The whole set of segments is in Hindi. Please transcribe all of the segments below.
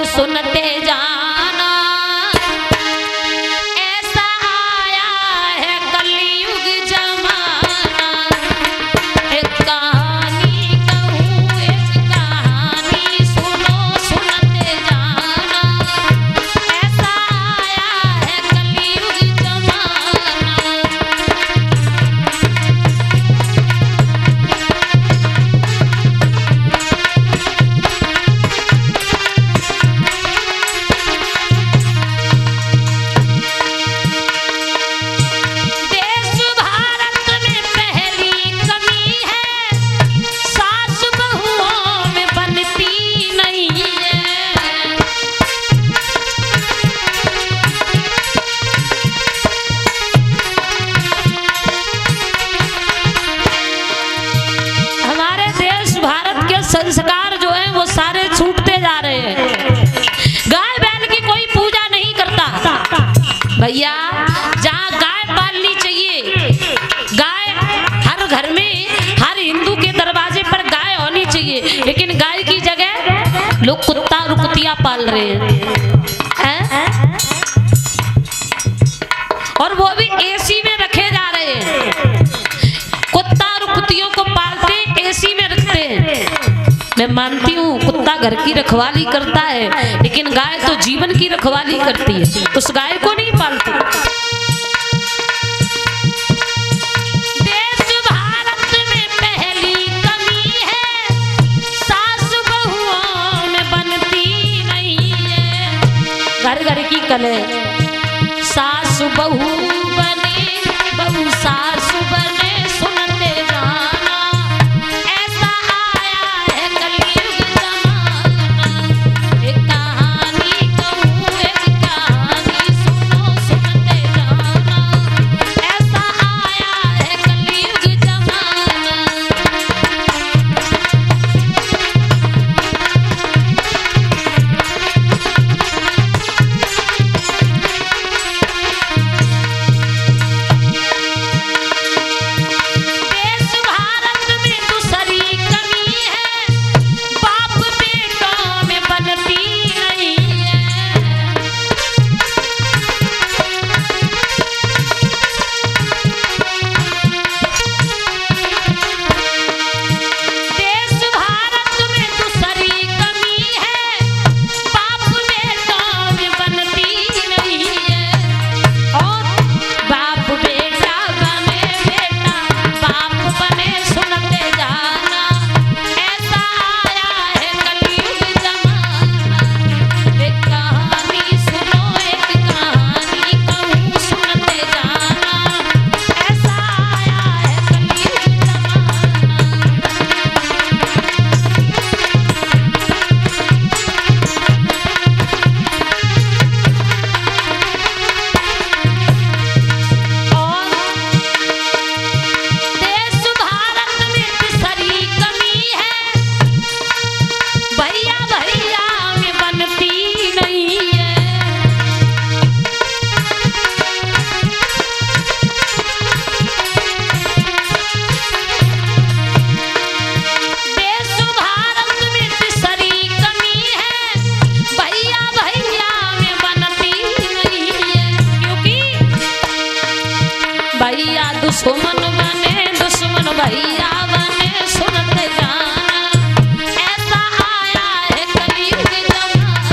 और सुनते जाना ऐसा आया है कलयुग जमाना। एक कहानी कहूँ एक कहानी सुनो सुनते जाना ऐसा आया है कलयुग जमाना। देश भारत में पहली कमी है सास बहुओं में बनती नहीं है। हमारे देश भारत के संस्कार जो है वो सारे छूटते जा रहे हैं। गाय बैल की कोई पूजा नहीं करता भैया। जहाँ गाय पालनी चाहिए, गाय हर घर में हर हिंदू के दरवाजे पर गाय होनी चाहिए, लेकिन गाय की जगह लोग कुत्ता और कुतिया पाल रहे हैं। और वो भी एसी में रखे जा रहे हैं। कुत्ता और कुतियों को पालते एसी में रखते हैं। मैं मानती हूँ कुत्ता घर की रखवाली करता है, लेकिन गाय तो जीवन की रखवाली करती है, उस गाय को नहीं पालती। देश भारत में पहली कमी है सास बहुओं में बनती नहीं है। घर घर की कलह सास बहू बने बहू सास बने सुनते जाना ऐसा आया है कलयुग जमाना। एक कहानी कहूँ एक कहानी सुनो सुनते जाना ऐसा आया है कलयुग जमाना। देश भारत में दूसरी कमी है बाप बेटों में बनती नहीं है। देश भारत में दूसरी कमी है बाप बेटों में बनती नहीं है। और बाप बेटा बने बेटा बाप बने सुनते जाना ऐसा आया है कलयुग जमाना। एक कहानी सुनो एक कहानी कहूँ सुनते जाना ऐसा आया है कलयुग जमाना। और देश भारत में तीसरी कमी है भैया भैया में बनती नहीं है। देश भारत में तीसरी कमी है भैया भैया में बनती नहीं है। क्योंकि भैया दुश्मन बने दुश्मन भैया बने सुनते जाना ऐसा आया है कलयुग जमाना।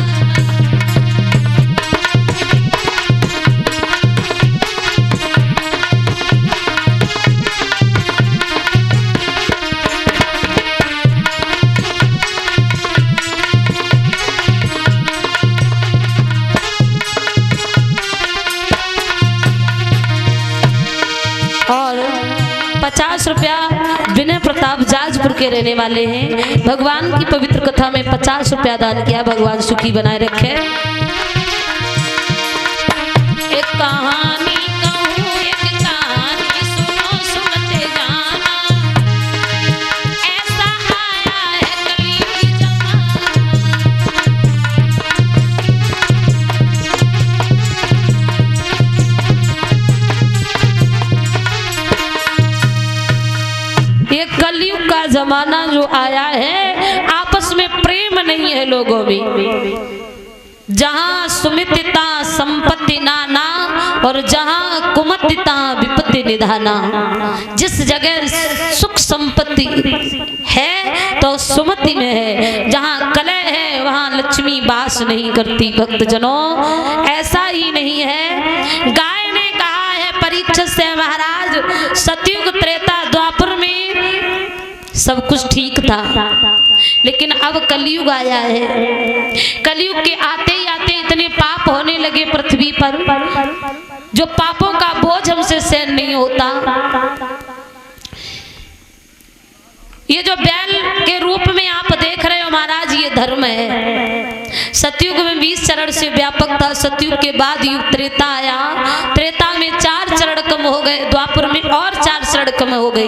और 50 रुपया विनय प्रताप जाजपुर के रहने वाले हैं। भगवान की पवित्र कथा में 50 रुपया दान किया। भगवान सुखी बनाए रखे। एक कहानी कहूँ एक कहानी सुनो सुनते जाना ऐसा आया है कलयुग जमाना। ये कलयुग का जमाना जो आया है आपस में प्रेम नहीं है लोगों में। जहाँ सुमितिता संपत्ति नाना और जहाँ कुमतिता विपत्ति निधाना। जिस जगह सुख संपत्ति है तो सुमति में है, जहाँ कलह है वहाँ लक्ष्मी वास नहीं करती। भक्तजनों, ऐसा ही नहीं है। गाय ने कहा है परीक्षित से, महाराज सतयुग त्रेता द्वापर में सब कुछ ठीक था, लेकिन अब कलयुग आया है। कलयुग के आते ही आते इतने पाप होने लगे पृथ्वी पर, जो पापों का बोझ हमसे सहन नहीं होता। ये जो बैल के रूप में आप देख रहे हो महाराज, ये धर्म है। सतयुग में 20 चरण से व्यापक था। सतयुग के बाद युग त्रेता आया। त्रेता में 4 चरण कम हो गए, द्वापर में और 4 चरण कम हो गए।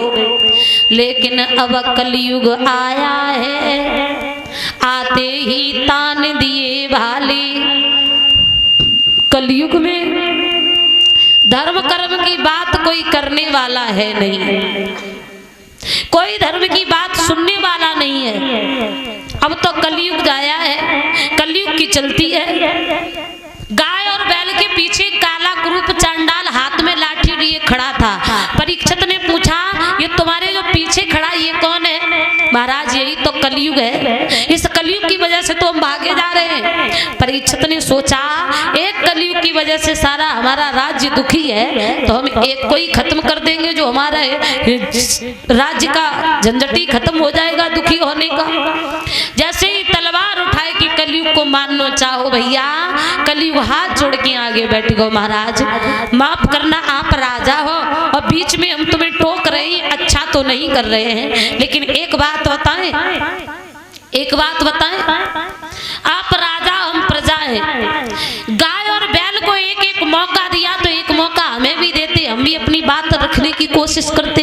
लेकिन अब कलयुग आया है, आते ही तान दिए भाले। कलयुग में धर्म कर्म की बात कोई करने वाला है नहीं, कोई धर्म की बात सुनने वाला नहीं है। अब तो कलयुग आया है, कलयुग की चलती है। गाय और बैल के पीछे काला कुरूप चांडाल हाथ में लाठी लिए खड़ा था। परीक्षित ने पूछा, ये तुम्हारे जो पीछे खड़ा ये कौन है? महाराज यही तो कलयुग है, इस कलयुग की वजह से तो हम भागे जा रहे हैं। परीक्षित ने सोचा, एक कलयुग की वजह से सारा हमारा राज्य दुखी है, तो हम एक को ही खत्म कर देंगे, जो हमारा राज्य का झंझटी खत्म हो जाएगा दुखी होने का। जैसे ही तलवार उठाए कि कलयुग को मानना चाहो भैया, कलयुग हाथ जोड़ के आगे बैठ गो। महाराज माफ करना, आप राजा हो और बीच में हम तुम्हें टोक रहे हैं, अच्छा तो नहीं कर रहे हैं, लेकिन एक बात बताएं, एक बात बताएं, आप राजा हम प्रजा हैं। गाय और बैल को एक एक मौका दिया तो एक मौका हमें भी देते, हम भी अपनी बात रखने की कोशिश करते।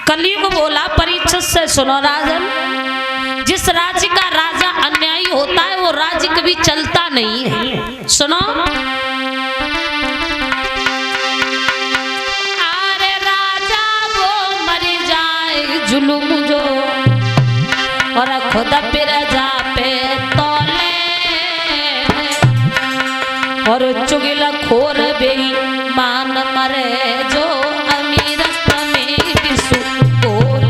कलयुग बोला परीक्षित से, सुनो राजन, जिस राज्य का राजा अन्यायी होता है वो राज्य कभी चलता नहीं है। सुनो, अरे राजा वो मर जाए जुलुम जो, और खुद प्रजा पे तौले, और चुगल खोर बेईमान मरे जो अमीर में विसु बोले।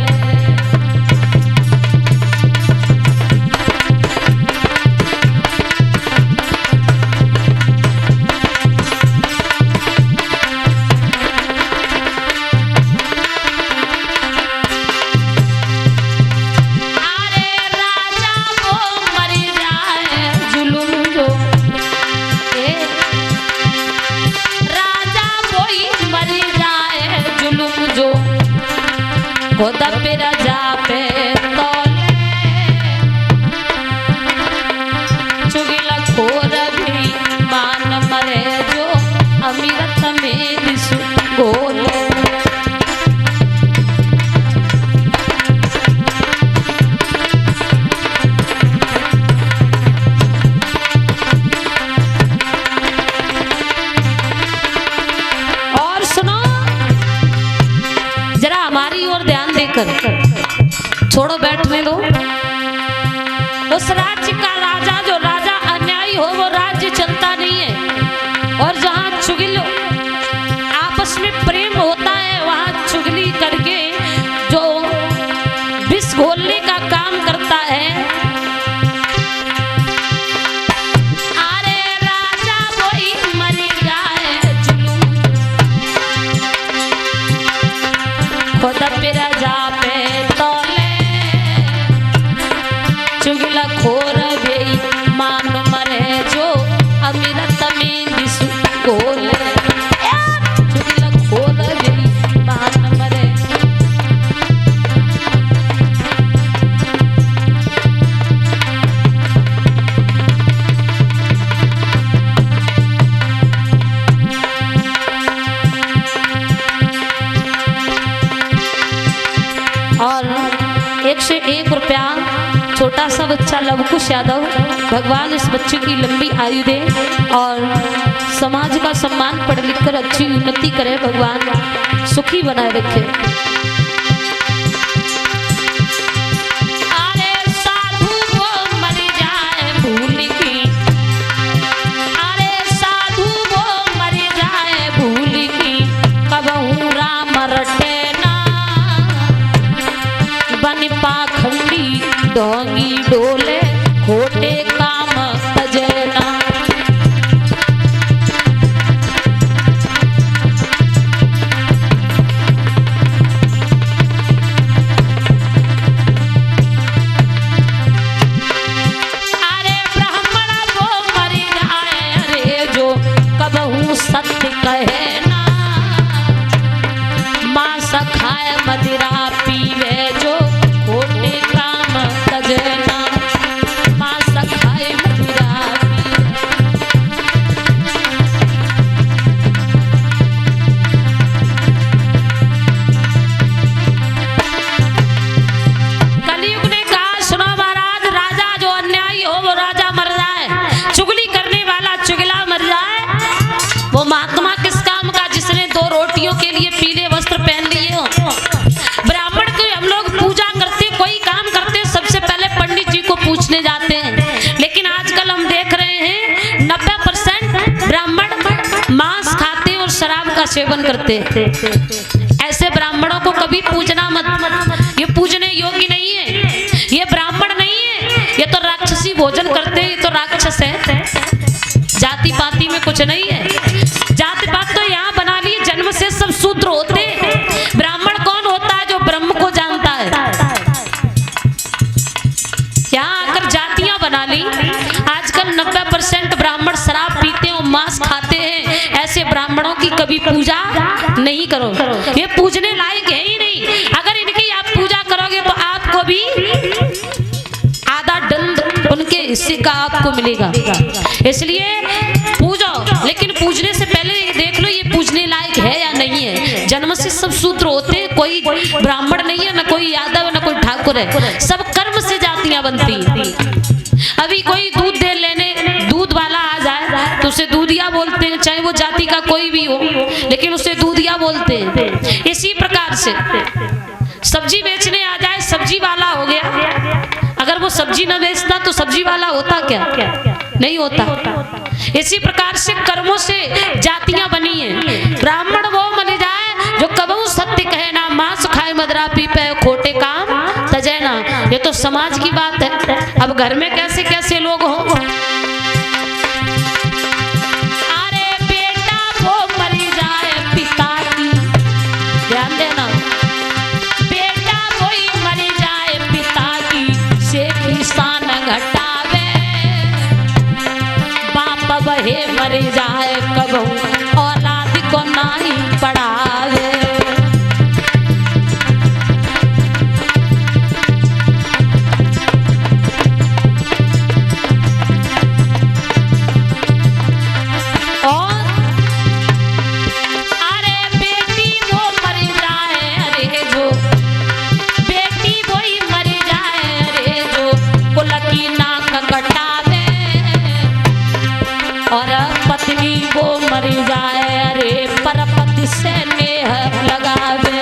खुद प्रजा पे तौले, चुगल खोर बेईमान मरे जो अमीरत में विसु बोले। और सुनो, जरा हमारी ओर ध्यान देकर, छोड़ो बैठने दो। उस राज्य का राजा, जो राजा अन्यायी हो वो राज्य चलता नहीं है। और जहाँ चुगल आपस में प्रेम होता है, वहाँ चुगली करके जो विष घोलने का काम करता है। अरे राजा वही मर जाए जुलुम, खुद प्रजा पे तौले, चुगल खोर बेईमान मरे जो अमीरत में विसु बोले। चुगल खोर बेईमान मरे। और 101 रुपया छोटा सा बच्चा लवकुश यादव, भगवान इस बच्चे की लंबी आयु दे और समाज का सम्मान, पढ़ लिख कर अच्छी उन्नति करे, भगवान सुखी बनाए रखे। अरे साधु वो मर जाए भूल की सेवन करते हैं। ऐसे ब्राह्मणों को कभी पूजना मत, ये पूजने योग्य नहीं है, ये ब्राह्मण नहीं है, ये तो राक्षसी भोजन करते हैं, ये तो राक्षस है। जाति पाति में कुछ नहीं है, जाति पात तो यहाँ बना ली, जन्म से सब शूद्र होते हैं। ब्राह्मण कौन होता है? जो ब्रह्म को जानता है। यहाँ आकर जातियां बना ली। आजकल 90% ब्राह्मण शराब पीते हैं और मांस खाते हैं। ऐसे ब्राह्मणों की कभी पूजा नहीं करो, ये पूजने लायक है ही नहीं। अगर इनकी आप पूजा करोगे तो आपको भी आधा दंड उनके हिस्से का आपको मिलेगा। इसलिए पूजो, लेकिन पूजने से पहले देख लो ये पूजने लायक है या नहीं है। जन्म से सब शूद्र होते हैं, कोई ब्राह्मण नहीं है, ना कोई यादव ना कोई ठाकुर है, सब कर्म से जातियां बनती हैं। अभी कोई दूध दे लेने, दूध वाला आ जाए तो उसे दूधिया बोलते हैं, चाहे वो जाति का कोई भी हो, लेकिन उसे दूधिया बोलते हैं। इसी प्रकार से सब्जी बेचने आ जाए, सब्जी वाला हो गया। अगर वो सब्जी न बेचता तो सब्जी वाला होता क्या? नहीं होता। इसी प्रकार से कर्मों से जातियां बनी हैं। ब्राह्मण वो मन जाए जो कबहू सत्य कहे ना, मांस खाए मदरा पी पे खोटे काम तजे ना। ये तो समाज की बात है। अब घर में कैसे कैसे लोग हों। अरे बेटा वो मरी जाए पिता की, ध्यान देना, बेटा वही मरी जाए पिता की, से किसान घटावे, बाप वही मरी जाए कबहू औलाद को नहीं पढ़ावे। और पत्नी वो मर जाए, अरे परपति से नेह लगावे।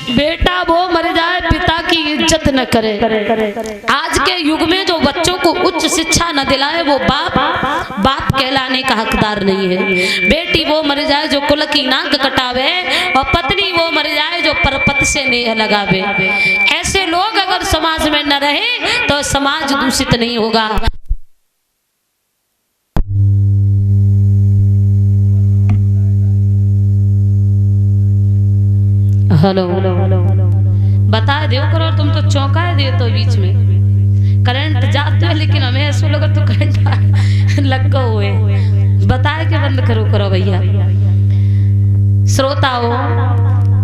बेटा वो मर जाए पिता की इज्जत न करे। आज के युग में जो बच्चों को उच्च शिक्षा न दिलाए वो बाप कहलाने का हकदार नहीं है। बेटी वो मर जाए जो कुल की नाक कटावे, और पत्नी वो मर जाए जो परपति से नेह लगावे। ऐसे लोग अगर समाज में न रहे तो समाज दूषित नहीं होगा। हेलो, बता दो करो, तुम तो चौंका दे तो बीच में करंट जाते हो, लेकिन हमें ऐसा लगा तो करंट लग हुए। बताए कि बंद करो भैया। श्रोताओ,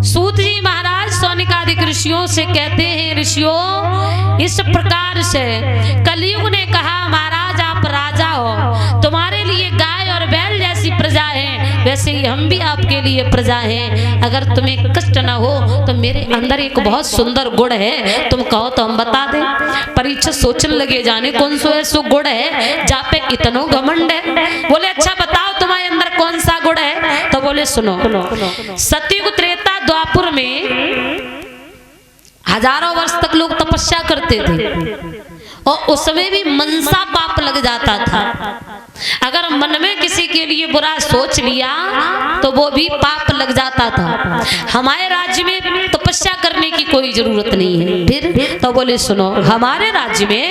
सूत जी महाराज सौनिकादिक ऋषियों से कहते हैं, ऋषियों इस प्रकार से कलयुग ने कहा महाराज आप राजा हो, तुम्हारे लिए गाय और बैल जैसी प्रजा है, वैसे ही हम भी आपके लिए प्रजा हैं। अगर तुम्हें कष्ट न हो तो मेरे अंदर एक बहुत सुंदर गुण है, तुम कहो तो हम बता दें। परीक्षित सोचने लगे जाने कौन सो ऐसो गुण है जा पे इतनो घमंड है। बोले अच्छा बताओ तुम्हारे अंदर कौन सा गुण है? तो बोले सुनो, सतयुग त्रेता द्वापर में हजारों वर्ष तक लोग तपस्या करते थे, और उसमें भी मनसा पाप लग जाता था। अगर मन में किसी के लिए बुरा सोच लिया तो वो भी पाप लग जाता था। हमारे राज्य में तपस्या करने की कोई जरूरत नहीं है। फिर तो बोले सुनो, हमारे राज्य में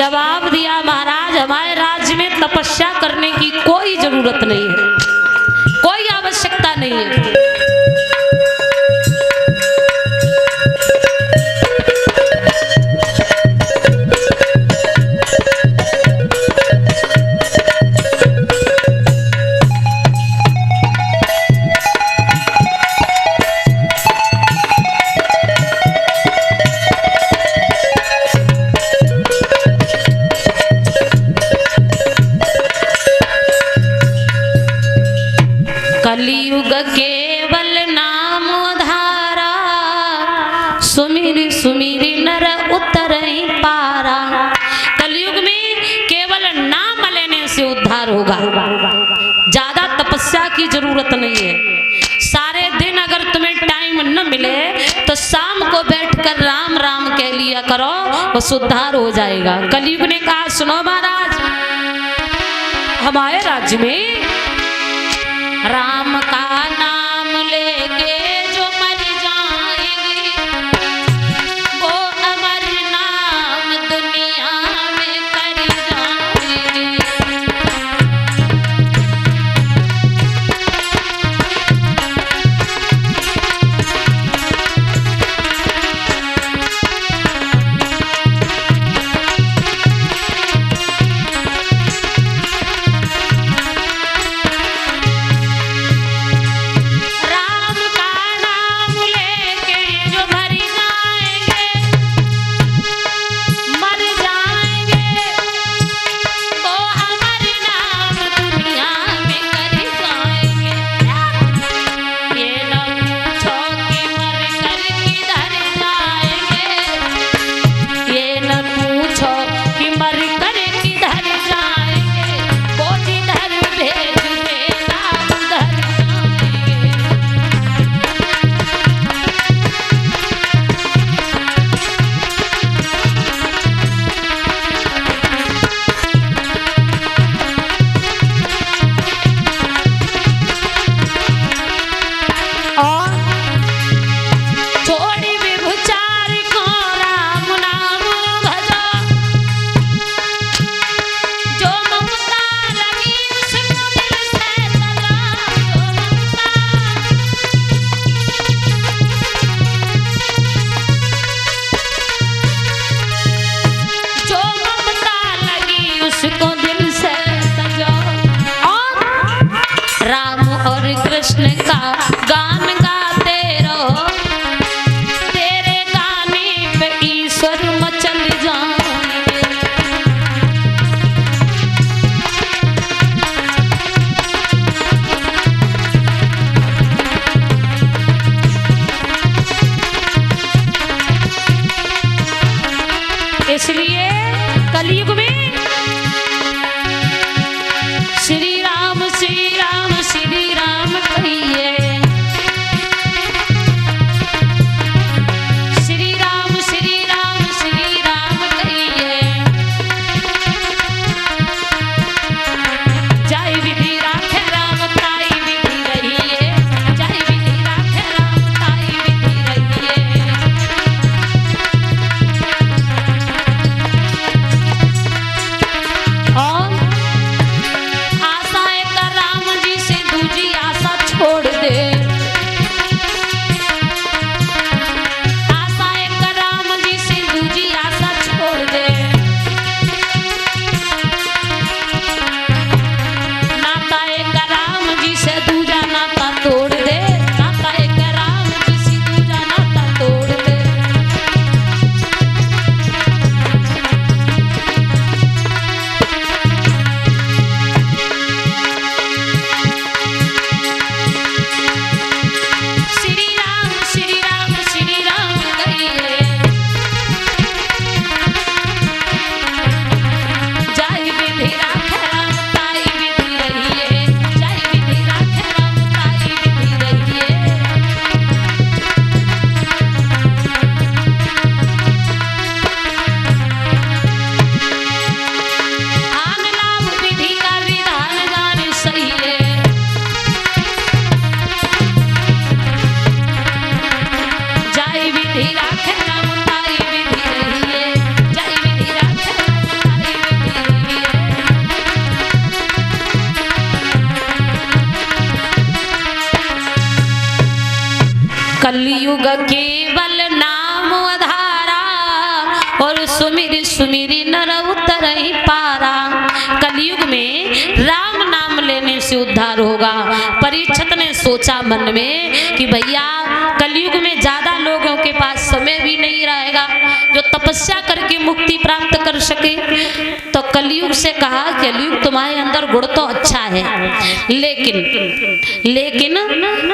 जवाब दिया, महाराज हमारे राज्य में तपस्या करने की कोई जरूरत नहीं है, कोई आवश्यकता नहीं है। कलियुग केवल नाम धारा, सुमिर सुमिर नर उतरहि पारा। कलयुग में केवल नाम लेने से उद्धार होगा, ज्यादा तपस्या की जरूरत नहीं है। सारे दिन अगर तुम्हें टाइम न मिले तो शाम को बैठकर राम राम कह लिया करो, बस उद्धार हो जाएगा। कलयुग ने कहा सुनो महाराज, हमारे राज्य में राम का नाम लेके जो मर जाएंगे, वो अमर नाम दुनिया में कर जाएंगे। कृष्ण का गान गाते रहो, तेरे गाने पे ईश्वर मचल जाएंगे। इसलिए कलयुग में श्री राम श्री राम श्री राम कहिए, श्री राम श्री राम श्री राम कहिए। जय विधि राखे राम ताई विधि रहिए, जय विधि राखे राम ताई विधि रहिए। कलयुग केवल नाम आधारा और सुमिर सुमिरी नर उतर ही पारा। कलयुग में राम नाम लेने से उद्धार होगा। परीक्षित ने सोचा मन में कि भैया कलयुग में ज्यादा लोगों के पास समय भी नहीं रहेगा जो तपस्या करके मुक्ति प्राप्त कर सके। तो कलयुग से कहा कलयुग तुम्हारे अंदर गुण तो अच्छा है, लेकिन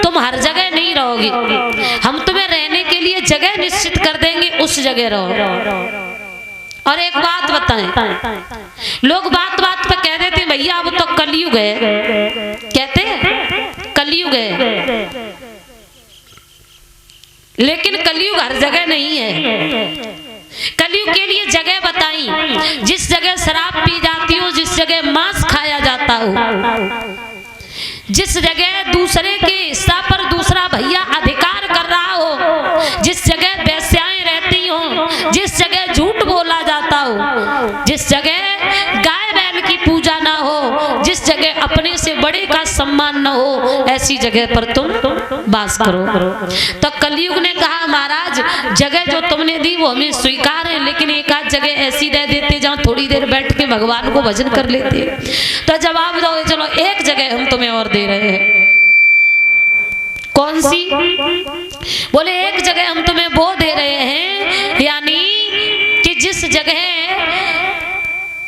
तुम हर जगह नहीं रहोगे। हम तुम्हें रहने के लिए जगह निश्चित कर देंगे, उस जगह रहो। और एक बात बताएं, लोग बात बात पे कह देते भैया अब तो कलयुग है, कहते हैं कलयुग है, लेकिन कलयुग हर जगह नहीं है। कलयुग के लिए जगह बताई, जिस जगह शराब पी जाती हो, जिस जगह मांस खाया जाता हो, जिस जगह दूसरे के हिस्सा पर दूसरा भैया अधिकार कर रहा हो, जिस जगह वेश्याएं रहती हो, जिस जगह झूठ बोला जाता हो, जिस जगह गाय बैल की पूजा ना हो, जिस जगह अपने से बड़े का सम्मान ना हो, ऐसी जगह पर तुम वास करो। तो कलयुग ने कहा महाराज जगह जो तुमने दी वो हमें स्वीकार है, लेकिन एक आध जगह ऐसी दे देते जहाँ थोड़ी देर बैठ के भगवान को भजन कर लेते। तो जवाब दो, चलो एक जगह हम तुम्हें और दे रहे हैं। कौन सी? बोले एक जगह हम तुम्हें वो दे रहे हैं, यानी कि जिस जगह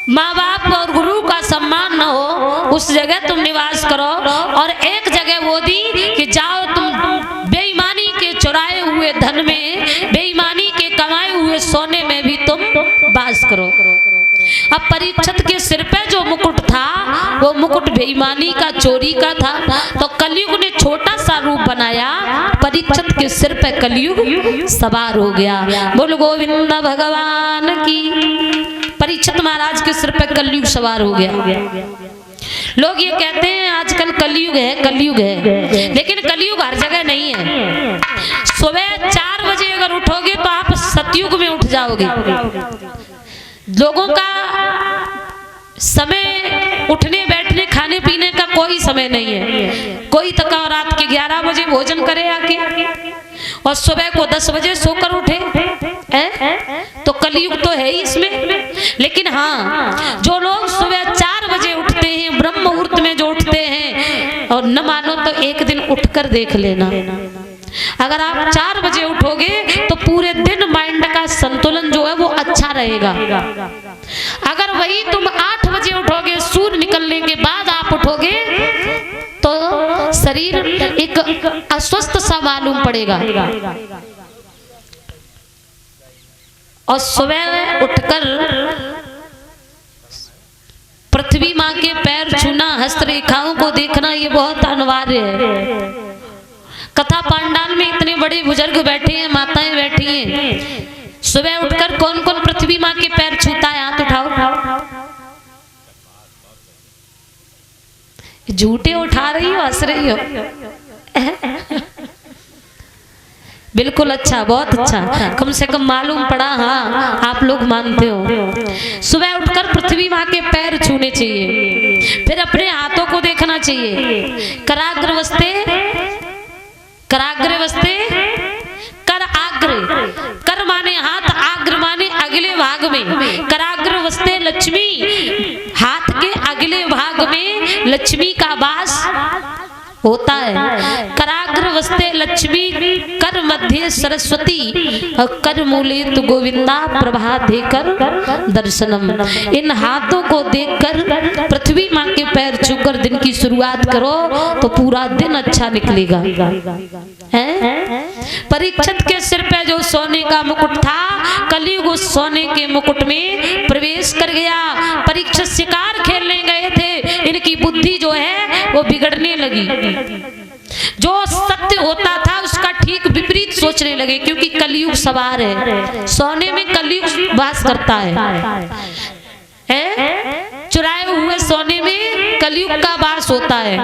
माँ बाप और गुरु का सम्मान न हो उस जगह तुम निवास करो। और एक जगह वो दी कि जाओ तुम बेईमानी के चुराए हुए धन में, बेईमानी के कमाए हुए सोने में भी तुम वास करो। अब परीक्षित के सिर पे जो मुकुट था वो मुकुट बेईमानी का, चोरी का था। तो कलयुग ने छोटा सा रूप बनाया, परीक्षित के सिर पे कलयुग सवार हो गया। बोल गोविंद भगवान की। परीक्षित महाराज के सिर पे कलयुग सवार हो गया। लोग ये कहते हैं आजकल कलयुग है, कलयुग है, लेकिन कलयुग हर जगह नहीं है। सुबह 4 बजे अगर उठोगे तो आप सतयुग में उठ जाओगे। लोगों का समय उठने बैठने खाने पीने का कोई समय नहीं है। कोई तक रात के 11 बजे भोजन करे आके और सुबह को 10 बजे सोकर उठे, तो कलयुग तो है ही इसमें। लेकिन हाँ, जो लोग सुबह 4 बजे उठते हैं, ब्रह्म मुहूर्त में जो उठते हैं, और न मानो तो एक दिन उठकर देख लेना, अगर आप 4 बजे उठोगे तो पूरे दिन माइंड का संतुलन जो है वो अच्छा रहेगा। अगर वही तुम 8 बजे उठोगे, सूर्य निकलने के बाद आप उठोगे, तो शरीर एक अस्वस्थ सा मालूम पड़ेगा। और सुबह उठकर पृथ्वी माँ के पैर छूना, हस्तरेखाओं को देखना, ये बहुत अनिवार्य है। कथा पांडाल में इतने बड़े बुजुर्ग बैठे हैं, माताएं बैठी हैं, सुबह उठकर कौन कौन पृथ्वी माँ के पैर छूता है? हाथ उठाओ। झूठे उठा रही हो, हंस रही हो? बिल्कुल अच्छा, बहुत अच्छा, कम से कम मालूम पड़ा। हाँ, आप लोग मानते हो। सुबह उठकर पृथ्वी माँ के पैर छूने चाहिए, फिर अपने हाथों को देखना चाहिए। कराग्रवस्ते, कराग्रवस्ते, कर आग्र, कर माने हाथ, आग्र माने अगले भाग में। कराग्रवस्ते लक्ष्मी, हाथ के अगले भाग में लक्ष्मी का वास होता है। कराग्रवस्ते लक्ष्मी, कर मध्य सरस्वती, और कर मूले तु गोविंदा प्रभाते कर दर्शनम। इन हाथों को देखकर पृथ्वी माँ के पैर छूकर दिन की शुरुआत करो तो पूरा दिन अच्छा निकलेगा। हैं? परीक्षित के सिर पे जो सोने का मुकुट था, कलयुग उस सोने के मुकुट में प्रवेश कर गया। परीक्षित शिकार खेलने गए थे, इनकी बुद्धि जो है वो बिगड़ने लगी। जो सत्य होता था उसका ठीक विपरीत सोचने लगे, क्योंकि कलयुग सवार है, सोने में कलयुग वास करता है। चुराए हुए सोने में कलयुग का वास होता है।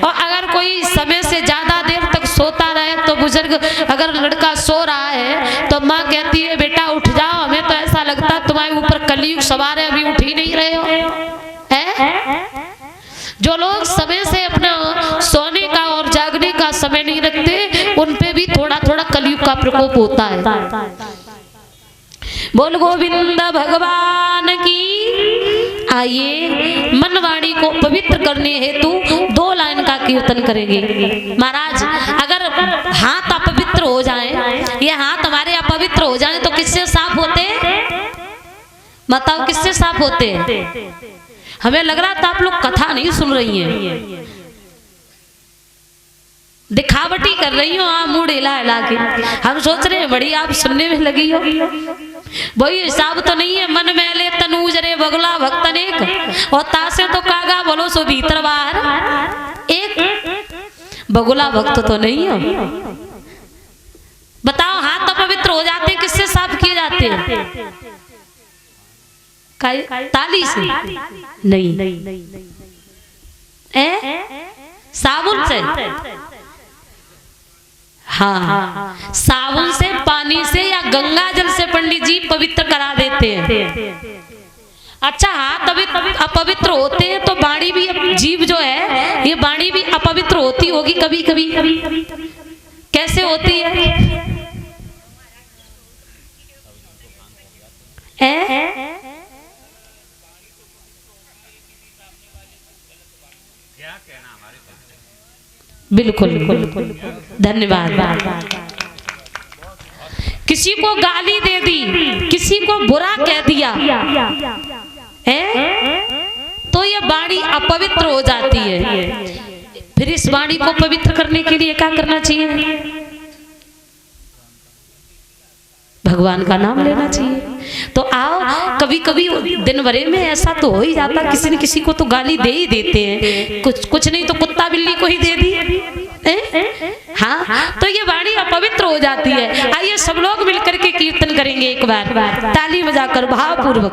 और अगर कोई समय से ज्यादा देर तक सोता रहे तो बुजुर्ग, अगर लड़का सो रहा है तो माँ कहती है बेटा उठ जाओ, हमें तो ऐसा लगता तुम्हारे ऊपर कलयुग सवार है, अभी उठ ही नहीं रहे हो। जो लोग समय से अपना सोने का और जागने का समय नहीं रखते उन पे भी थोड़ा थोड़ा कलयुग का प्रकोप होता है। बोल गोविंद भगवान की। आइए मनवाणी को पवित्र करने हेतु 2 लाइन का कीर्तन करेंगे। महाराज अगर हाथ अपवित्र हो जाएं, ये हाथ हमारे अपवित्र हो जाएं तो किससे साफ होते? बताओ किससे साफ होते? हमें लग रहा था आप लोग कथा नहीं सुन रही हैं, दिखावटी कर रही हो, आप मुंह हिला हिला के। हम सोच रहे हैं बड़ी आप सुनने में लगी हो। वही हिसाब तो नहीं है। मन मैले तनूज रे बगला भक्त अनेक, और तासे तो कागा बोलो सो भीतर बाहर एक। बगुला भक्त तो नहीं हो। बताओ हाथ अपवित्र हो जाते हैं, किससे साफ किए जाते हैं? ताली से नहीं, साबुन से। हाँ, साबुन से, पानी से या गंगा जल से पंडित जी पवित्र करा देते हैं। अच्छा हाथ अपवित्र होते हैं तो वाणी भी, जीव जो है ये वाणी भी अपवित्र होती होगी कभी कभी। कैसे होती है? बिल्कुल धन्यवाद। किसी को गाली दे दी, किसी को बुरा कह दिया तो ये वाणी अपवित्र हो जाती है। फिर इस वाणी को पवित्र करने के लिए क्या करना चाहिए? भगवान का नाम लेना चाहिए। तो आओ, कभी कभी दिन भरे में ऐसा तो हो ही जाता, किसी न किसी को तो गाली दे ही देते हैं। कुछ नहीं तो कुत्ता बिल्ली को ही दे दी। हाँ, तो ये वाणी अपवित्र हो जाती है। आइए सब लोग मिलकर के कीर्तन करेंगे एक बार, ताली बजाकर भावपूर्वक।